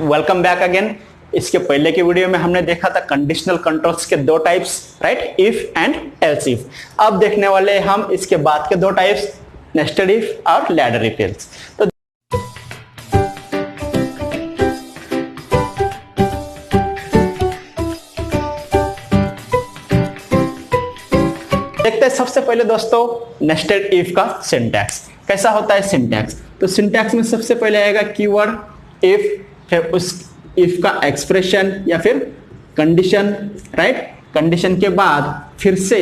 Welcome back again. इसके पहले की वीडियो में हमने देखा था कंडीशनल कंट्रोल्स के दो types, right, if and else if. अब देखने वाले हम इसके बाद के दो टाइप्स, नेस्टेड इफ और लैडर इफ एल्स। तो देखते हैं सबसे पहले दोस्तों नेस्टेड इफ का सिंटैक्स कैसा होता है। सिंटैक्स तो सिंटैक्स में सबसे पहले आएगा कीवर्ड इफ, फिर उस इफ का एक्सप्रेशन या फिर कंडीशन, राइट। कंडीशन के बाद फिर से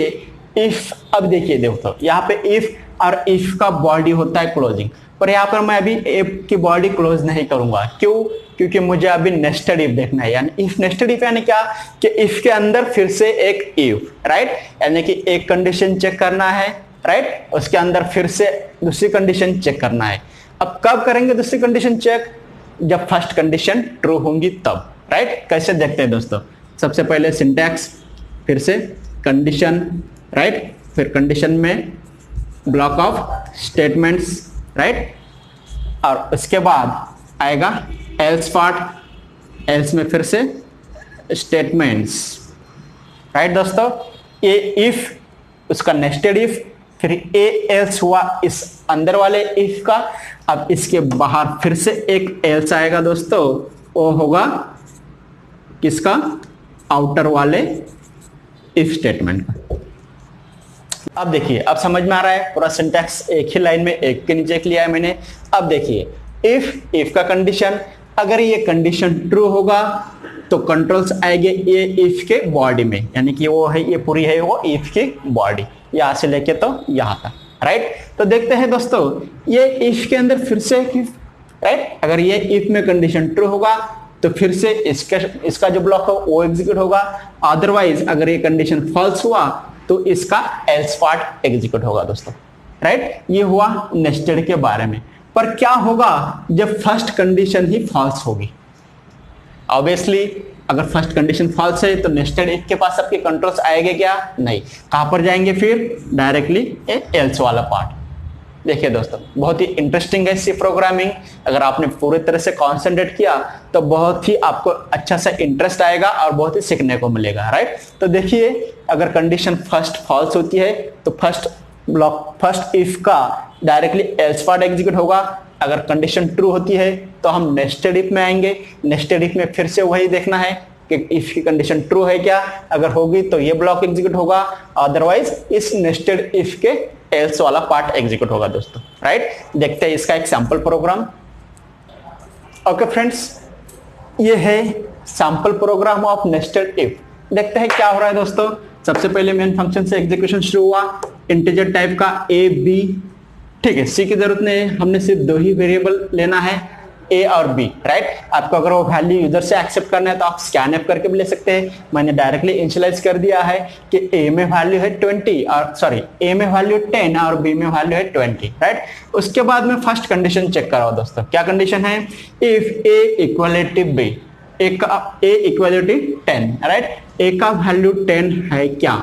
इफ। अब देखिए दोस्तों यहाँ पे इफ और इफ का बॉडी होता है क्लोजिंग, पर यहाँ पर मैं अभी इफ की बॉडी क्लोज नहीं करूंगा। क्यों? क्योंकि मुझे अभी नेस्टेड इफ देखना है। यानी इफ नेस्टेड इफ यानी क्या कि इफ के अंदर फिर से एक इफ, राइट, यानी कि एक कंडीशन चेक करना है, राइट, उसके अंदर फिर से दूसरी कंडीशन चेक करना है। अब कब करेंगे दूसरी कंडीशन चेक? जब फर्स्ट कंडीशन ट्रू होंगी तब, राइट। कैसे देखते हैं दोस्तों? सबसे पहले सिंटैक्स, फिर से कंडीशन, राइट, फिर कंडीशन में ब्लॉक ऑफ स्टेटमेंट्स, राइट, और उसके बाद आएगा एल्स पार्ट। एल्स में फिर से स्टेटमेंट्स, राइट दोस्तों। ये इफ, उसका नेस्टेड इफ, फिर ए एल्स हुआ इस अंदर वाले इफ का। अब इसके बाहर फिर से एक एल्स आएगा दोस्तों, वो होगा किसका? आउटर वाले इफ स्टेटमेंट का। अब देखिए, अब समझ में आ रहा है पूरा सिंटैक्स एक ही लाइन में एक के नीचे लिया है मैंने। अब देखिए इफ का कंडीशन, अगर ये कंडीशन ट्रू होगा तो कंट्रोल्स आएंगे ये इफ के बॉडी में, यानी कि वो है, ये पूरी है वो इफ की बॉडी, यहां से लेके तो यहां तक, राइट। तो देखते हैं दोस्तों ये इफ के अंदर फिर से इफ, राइट। अगर ये इफ में कंडीशन ट्रू होगा तो फिर से इसका जो ब्लॉक हो वो एग्जीक्यूट होगा। अदरवाइज अगर ये कंडीशन फॉल्स हुआ तो इसका एल्स पार्ट एग्जीक्यूट होगा दोस्तों, राइट। ये हुआ नेस्टेड के बारे में। पर क्या होगा जब फर्स्ट कंडीशन ही फॉल्स होगी? ऑब्वियसली अगर फर्स्ट कंडीशन फॉल्स है तो नेस्टेड इफ के पास आपके कंट्रोल्स आएंगे क्या? नहीं। कहां पर जाएंगे फिर? डायरेक्टली एल्स वाला पार्ट। देखिए दोस्तों बहुत ही इंटरेस्टिंग है सी प्रोग्रामिंग। अगर आपने पूरी तरह से कॉन्सेंट्रेट किया तो बहुत ही आपको अच्छा सा इंटरेस्ट आएगा और बहुत ही सीखने को मिलेगा, राइट। तो देखिए अगर कंडीशन फर्स्ट फॉल्स होती है तो फर्स्ट इफ का डायरेक्टली एल्स पार्ट एग्जीक्यूट होगा। अगर कंडीशन ट्रू होती है तो हम नेस्टेड इफ में आएंगे। नेस्टेड इफ में फिर से वही देखना है कि इफ की कंडीशन ट्रू है क्या, अगर होगी तो ये ब्लॉक एग्जीक्यूट होगा, अदरवाइज इस नेस्टेड इफ के एल्स वाला पार्ट एग्जीक्यूट होगा दोस्तों, राइट। देखते हैं इसका एक सैंपल प्रोग्राम। ओके फ्रेंड्स, ये है sample program of nested if. देखते हैं क्या हो रहा है दोस्तों। सबसे पहले मेन फंक्शन से एग्जीक्यूशन शुरू हुआ, इंटीजर टाइप का ए बी, ठीक है। सी की जरूरत नहीं है, हमने सिर्फ दो ही वेरिएबल लेना है, ए और बी, राइट। आपको अगर वो वैल्यू यूजर से एक्सेप्ट करना है तो आप स्कैनएफ करके भी ले सकते हैं। मैंने डायरेक्टली इनिशियलाइज कर दिया है कि ए में वैल्यू है 20 और सॉरी ए में वैल्यू 10 और बी में वैल्यू है 20, राइट। उसके बाद में फर्स्ट कंडीशन चेक कराओ दोस्तों। क्या कंडीशन है? If A equality B, A equality 10, right. A का वैल्यू 10 है क्या,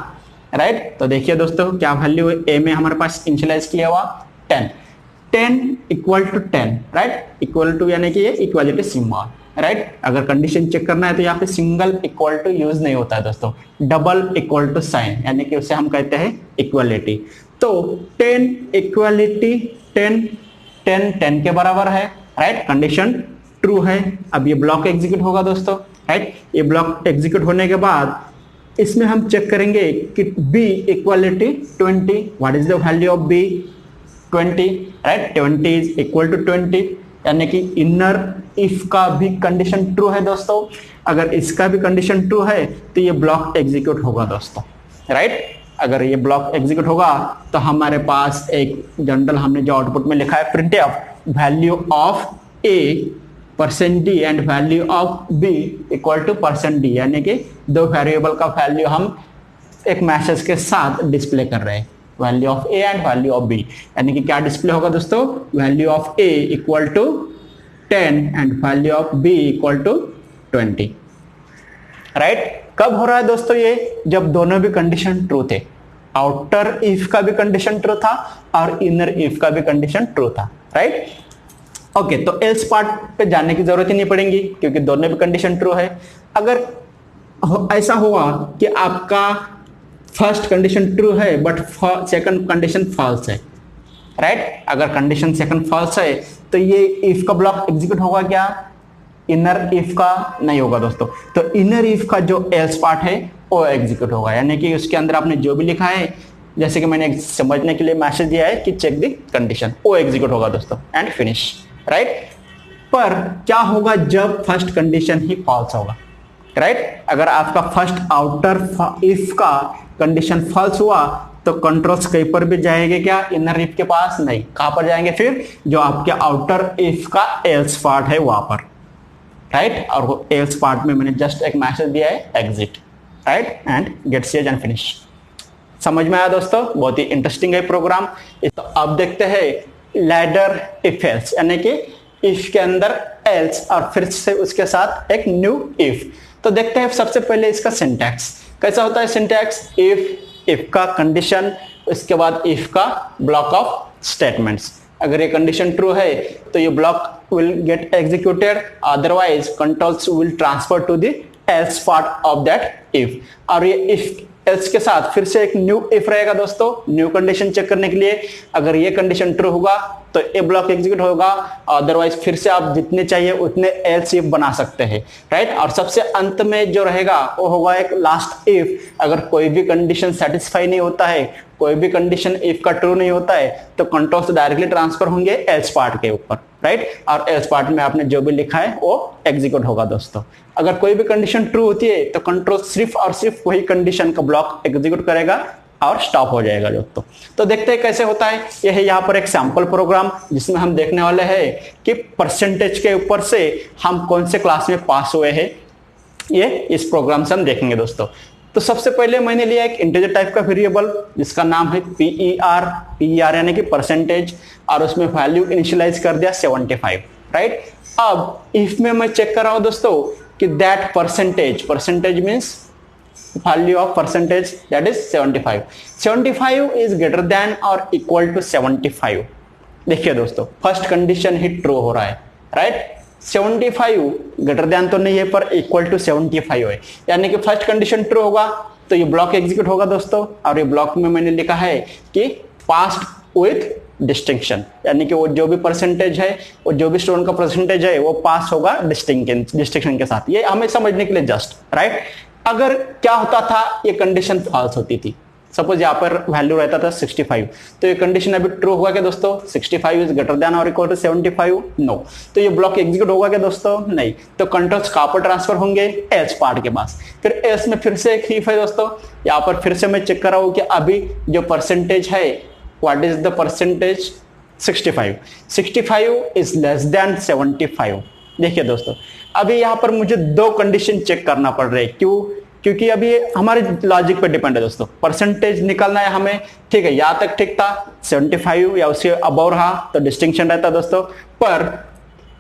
राइट। तो देखिए दोस्तों क्या वैल्यू है ए में हमारे पास इनिशियलाइज किया हुआ 10 equal to 10, right. Equal to यानी कि ये इक्वालिटी सिंबल, राइट। अगर कंडीशन चेक करना है तो यहाँ पे सिंगल इक्वल टू यूज नहीं होता है दोस्तों, डबल इक्वल टू साइन, यानी कि उसे हम कहते हैं इक्वालिटी। तो 10 इक्वालिटी 10 के बराबर है, राइट। कंडीशन ट्रू है। अब ये ब्लॉक एग्जीक्यूट होगा दोस्तों, राइट। ये ब्लॉक एग्जीक्यूट होने के बाद इसमें हम चेक करेंगे कि b equality 20, what is the value of b? 20, right. 20 is equal to 20, यानी कि इनर इफ का भी कंडीशन ट्रू है दोस्तों। अगर इसका भी कंडीशन ट्रू है तो ये ब्लॉक एग्जीक्यूट होगा दोस्तों, राइट। अगर ये ब्लॉक एग्जीक्यूट होगा तो हमारे पास एक जनरल हमने जो आउटपुट में लिखा है printf value of a %d and value of b equal to %d, यानी कि दो वेरिएबल का वैल्यू हम एक मैसेज के साथ डिस्प्ले कर रहे हैं, value of a and value of b। यानी कि क्या डिस्प्ले होगा दोस्तों? Value of a equal to 10 and value of b equal to 20, right. कब हो रहा है दोस्तों ये? जब दोनों भी कंडीशन ट्रू थे। आउटर इफ का भी कंडीशन ट्रू था और इनर इफ का भी कंडीशन ट्रू था, राइट। ओके, तो एल्स पार्ट पे जाने की जरूरत ही नहीं पड़ेगी क्योंकि दोनों भी कंडीशन ट्रू है। अगर ऐसा हुआ कि आपका फर्स्ट कंडीशन ट्रू है बट सेकंड कंडीशन फॉल्स है, राइट, अगर कंडीशन सेकंड फॉल्स है तो ये इफ का ब्लॉक एग्जीक्यूट होगा क्या? इनर इफ का नहीं होगा दोस्तों। तो इनर इफ का जो एल्स पार्ट है वो एग्जीक्यूट होगा, यानी कि उसके अंदर आपने जो भी लिखा है, जैसे कि मैंने समझने के लिए मैसेज दिया है कि चेक द कंडीशन, वो एग्जीक्यूट होगा दोस्तों एंड फिनिश, राइट। पर क्या होगा जब फर्स्ट कंडीशन ही फॉल्स होगा, राइट? अगर आपका फर्स्ट आउटर इफ का कंडीशन फॉल्स हुआ तो कंट्रोल्स कहीं पर भी जाएंगे क्या? इनर इफ के पास नहीं। कहां पर जाएंगे फिर? जो आपके आउटर इफ का एल्स पार्ट है वहां पर, राइट। और वो एल्स पार्ट में मैंने जस्ट एक मैसेज दिया है एग्जिट, राइट, एंड गेट सेज एंड फिनिश। समझ में आया दोस्तों? बहुत ही इंटरेस्टिंग है प्रोग्राम। तो अब देखते हैं लैडर इफ एल्स, यानी कि इफ के अंदर एल्स और फिर से उसके साथ एक न्यू इफ। तो देखते हैं सबसे पहले इसका सिंटैक्स कैसा होता है। सिंटैक्स इफ का कंडीशन, उसके बाद इफ का ब्लॉक ऑफ स्टेटमेंट्स। अगर ये कंडीशन ट्रू है तो ये block will get executed, otherwise controls will transfer to the else part of that if. और ये इफ एल्स के साथ फिर से एक न्यू इफ रहेगा दोस्तों, न्यू कंडीशन चेक करने के लिए। अगर ये कंडीशन ट्रू होगा तो ए ब्लॉक एग्जीक्यूट होगा, अदरवाइज फिर से आप जितने चाहिए उतने एल्स इफ बना सकते हैं, राइट। और सबसे अंत में जो रहेगा वो होगा एक लास्ट इफ। अगर कोई भी कंडीशन सेटिस्फाई नहीं होता है, कोई भी कंडीशन इफ का ट्रू नहीं होता है, तो कंट्रोल्स डायरेक्टली ट्रांसफर होंगे एल्स पार्ट के ऊपर, राइट। और एल्स पार्ट में आपने जो भी लिखा है वो एग्जीक्यूट होगा दोस्तों। अगर कोई भी कंडीशन ट्रू होती है तो कंट्रोल सिर्फ और सिर्फ वही कंडीशन का ब्लॉक एग्जीक्यूट करेगा और स्टॉप हो जाएगा दोस्तों। तो देखते हैं कैसे होता है। यह है यहाँ पर एक सैंपल प्रोग्राम जिसमें हम देखने वाले हैं कि परसेंटेज के ऊपर से हम कौन से क्लास में पास हुए हैं, ये इस प्रोग्राम से हम देखेंगे दोस्तों। तो सबसे पहले मैंने लिया एक इंटीजर टाइप का वेरिएबल जिसका नाम है PER यानी कि परसेंटेज, और उसमें वैल्यू इनिशियलाइज कर दिया 75, राइट। अब इफ में मैं चेक कर रहा हूं दोस्तों कि that percentage means value of percentage, that is 75 is greater than or equal to 75। देखिए दोस्तों, फर्स्ट कंडीशन ही ट्रू हो रहा है, राइट। 75 ग्रेटर देन तो नहीं है पर इक्वल टू 75 है, यानी कि फर्स्ट कंडीशन ट्रू होगा तो ये ब्लॉक एग्जीक्यूट होगा दोस्तों। और ये ब्लॉक में मैंने लिखा है कि पास्ड विथ डिस्टिंक्शन, यानी कि वो जो भी परसेंटेज है, वो जो भी स्टूडेंट का परसेंटेज है वो पास होगा डिस्टिंक्शन के साथ। ये हमें समझने के लिए जस्ट, राइट। अगर क्या होता था, ये कंडीशन फॉल्स होती थी। सपोज यहाँ पर वैल्यू रहता था 65, तो ये कंडीशन अभी ट्रू होगा क्या दोस्तों? 65 इज ग्रेटर देन और इक्वल टू 75? नो। तो ये ब्लॉक एग्जीक्यूट होगा क्या दोस्तों? नहीं। तो कंट्रोल्स कहां पर ट्रांसफर होंगे? एल्स पार्ट के पास। फिर एल्स में फिर से एक इफ है दोस्तों, यहाँ पर फिर से मैं चेक कर रहा हूं कि अभी जो परसेंटेज है, what is the percentage? 65 is less than 75। देखिए दोस्तों, अभी यहां पर मुझे दो कंडीशन चेक करना पड़ रहा है। क्यों? क्योंकि अभी हमारे लॉजिक पे डिपेंड है दोस्तों। परसेंटेज निकालना है हमें, ठीक है, यहां तक ठीक था। 75 या उससे अबव रहा तो डिस्टिंक्शन रहता दोस्तों, पर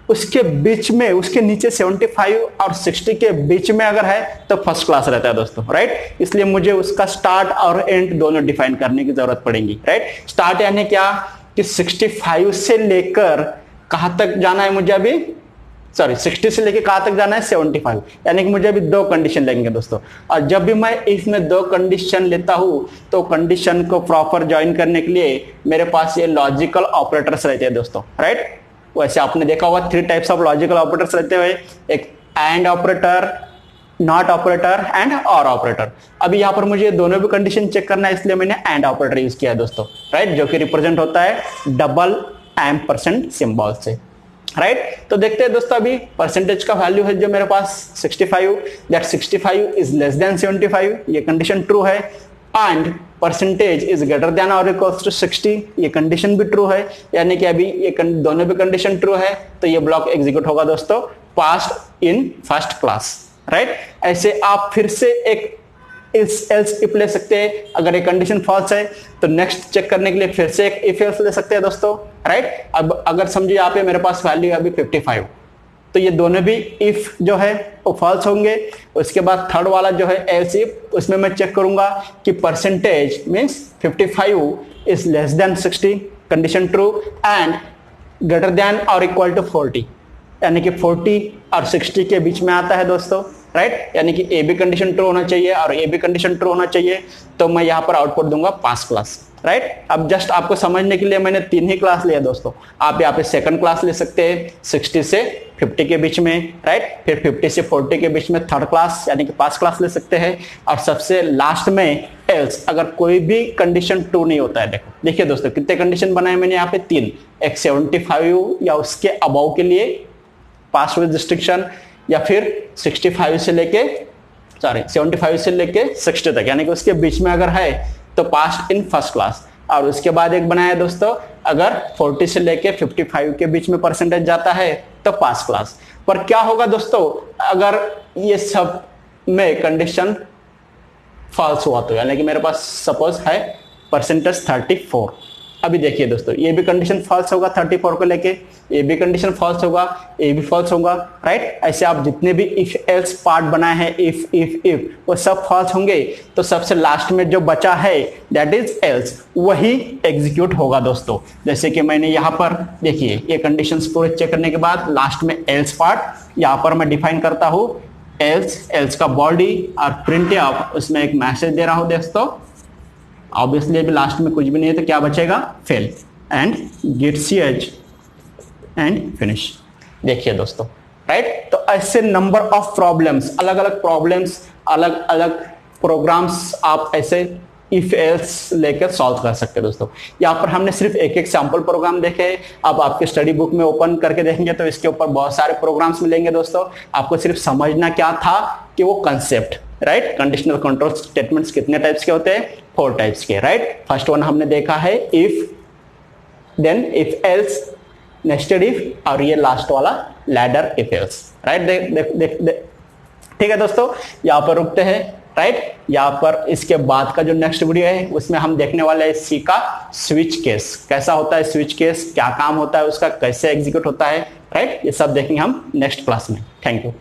उसके बीच में, उसके नीचे 75 और 60 के बीच में अगर है तो फर्स्ट क्लास रहता है दोस्तों, राइट। इसलिए मुझे उसका स्टार्ट और एंड दोनों डिफाइन करने की जरूरत पड़ेगी, राइट। स्टार्ट यानी क्या कि 65 से लेकर कहां तक जाना है मुझे अभी? 60 से लेके कहां तक जाना है? 75, यानी कि मुझे अभी दो कंडीशन लेंगे दोस्तों। और जब भी मैं इसमें दो कंडीशन लेता हूं तो कंडीशन को प्रॉपर ज्वाइन करने के लिए मेरे पास ये लॉजिकल ऑपरेटर्स रहते हैं दोस्तों, राइट। वैसे आपने देखा होगा 3 टाइप्स ऑफ लॉजिकल ऑपरेटर्स रहते हुए, एक and operator, not operator and और ऑपरेटर। अभी यहाँ पर मुझे दोनों भी कंडीशन चेक करना है, इसलिए मैंने एंड ऑपरेटर यूज किया है दोस्तों, राइट, जो कि रिप्रेजेंट होता है डबल % सिंबल से, राइट। तो देखते हैं दोस्तों, अभी परसेंटेज का वैल्यू है जो मेरे पास 65, दैट 65 इज लेस देन 75, ये कंडीशन ट्रू है। And percentage is greater than और इक्वल्स टू 60, ये कंडीशन भी ट्रू है, यानी कि अभी ये दोनों भी कंडीशन ट्रू है, तो ये ब्लॉक एग्जीक्यूट होगा दोस्तों, passed in first class, right. ऐसे आप फिर से एक एल्स इफ ले सकते हैं। अगर ये कंडीशन फॉल्स है तो नेक्स्ट चेक करने के लिए फिर से एक इफ एल्स ले सकते हैं दोस्तों, राइट। अब अगर समझिए यहाँ पे मेरे पास वैल्यू है अभी 55, तो ये दोनों भी इफ जो है वो फॉल्स होंगे। उसके बाद थर्ड वाला जो है एल्स इफ, उसमें मैं चेक करूंगा कि percentage means 55 is less than 60, condition true, and greater than और इक्वल टू 40, यानी कि 40 और 60 के बीच में आता है दोस्तों, राइट। यानी कि ए बी कंडीशन ट्रू होना चाहिए और ए बी कंडीशन ट्रू होना चाहिए, तो मैं यहाँ पर आउटपुट दूंगा पास क्लास, राइट। अब जस्ट आपको समझने के लिए मैंने 3 ही क्लास लिया दोस्तों, आप यहाँ पे सेकंड क्लास ले सकते हैं 60 से 50 के बीच में, राइट। फिर 50 से 40 के बीच में थर्ड क्लास यानी कि पास क्लास ले सकते हैं, और सबसे लास्ट में एल्स, अगर कोई भी कंडीशन ट्रू नहीं होता है। देखिए दोस्तों कितने कंडीशन बनाए मैंने यहाँ पे 3, एक 75 या उसके अबव के लिए पास विद रिस्ट्रिक्शन, या फिर 65 से लेके 75 से लेके 60 तक, यानी कि उसके बीच में अगर है तो पास इन फर्स्ट क्लास। और उसके बाद एक बनाया दोस्तों, अगर 40 से लेके 55 के बीच में परसेंटेज जाता है तो पास क्लास। पर क्या होगा दोस्तों अगर ये सब में कंडीशन फॉल्स हुआ तो, यानी कि मेरे पास सपोज है परसेंटेज 34। अभी देखिए दोस्तों ये भी कंडीशन फॉल्स होगा 34 को लेके, ये भी कंडीशन फॉल्स होगा, ये भी फॉल्स होगा, राइट। ऐसे आप जितने भी इफ एल्स पार्ट बनाए हैं, इफ वो सब फॉल्स होंगे, तो सबसे लास्ट में जो बचा है दैट इज एल्स, वही एग्जीक्यूट होगा दोस्तों। जैसे कि मैंने यहाँ पर देखिए ये कंडीशंस पूरे चेक करने के बाद लास्ट में एल्स पार्ट यहाँ पर मैं डिफाइन करता हूँ, एल्स का बॉडी और प्रिंट ऑफ, उसमें एक मैसेज दे रहा हूँ दोस्तों। ऑब्वियसली अभी लास्ट में कुछ भी नहीं है तो क्या बचेगा, fail and get ch and finish. देखिए दोस्तों, राइट। तो ऐसे नंबर ऑफ प्रॉब्लम्स, अलग अलग प्रॉब्लम्स, अलग अलग प्रोग्राम्स आप ऐसे इफ एल्स लेकर सॉल्व कर सकते हैं दोस्तों। यहाँ पर हमने सिर्फ एक एक सैंपल प्रोग्राम देखे, अब आपके स्टडी बुक में ओपन करके देखेंगे तो इसके ऊपर बहुत सारे प्रोग्राम्स मिलेंगे दोस्तों। आपको सिर्फ समझना क्या था कि वो concept, right. Conditional control statements कितने टाइप्स के होते हैं, 4 टाइप्स के, राइट। फर्स्ट वन हमने देखा है if, then if else, nested if, और ये लास्ट वाला लैडर इफ एल्स, राइट। ठीक है दोस्तों, यहाँ पर रुकते हैं, राइट। यहाँ पर इसके बाद का जो नेक्स्ट वीडियो है उसमें हम देखने वाले हैं सी का स्विच केस, कैसा होता है स्विच केस, क्या काम होता है उसका, कैसे एग्जीक्यूट होता है, राइट। ये सब देखेंगे हम नेक्स्ट क्लास में। Thank you.